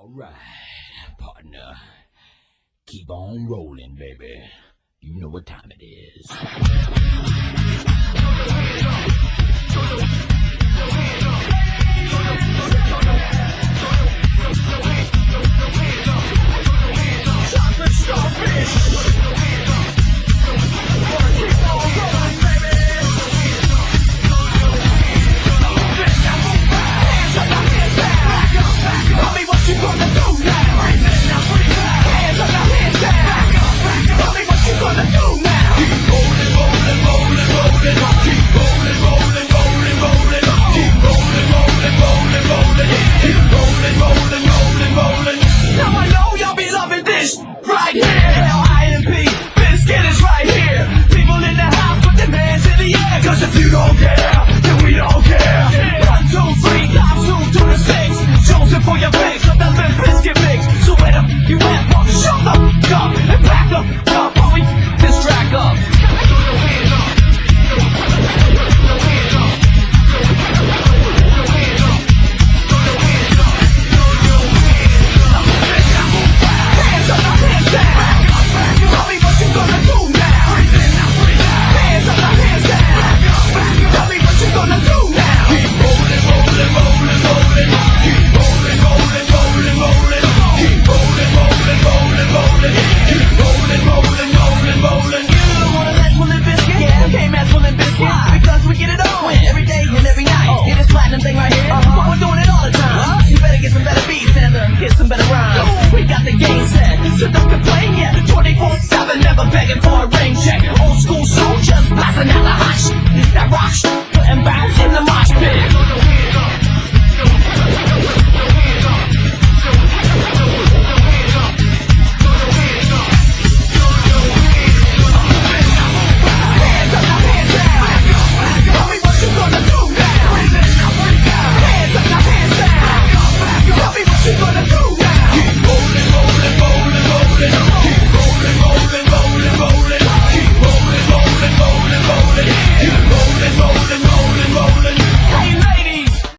Alright, partner. Keep on rolling, baby. You know what time it is. Chocolate starfish! Tell me what you gonna do now. Hands up, now hands down. Tell me what you gonna do now. Keep rolling, rolling, rolling, rolling. Keep rolling, rolling, rolling, rolling. Keep rolling, rolling, rolling, rolling. Keep rolling, rolling, rolling, rolling. Now I know y'all be loving this right here. L-I-M-P, Biscuit is right here. People in the house, put their hands in the air. Cause if you don't care, then we don't care. 1, 2, 3, times 2 to the 6. Chosen for your face of the Limp Bizkit mix. So where the you at, punk? Shut the f*** up and back the f*** up while we this track up. Hands up, now hands down. Tell me what you gonna do now. Hands up, now hands down. Tell me what you gonna do now. Keep rolling, rolling, rolling, rolling. Keep rolling, rolling, rolling, rolling. Keep rolling, rolling, rolling, rolling. Keep rolling, rolling, rolling, rolling. You don't wanna mess with Limp Bizkit? Yeah, can't mess with Limp Bizkit. Because we get it on every day and every night. Hear this platinum thing right here? We're doing it all the time. You better get some better beats and get some better rhymes.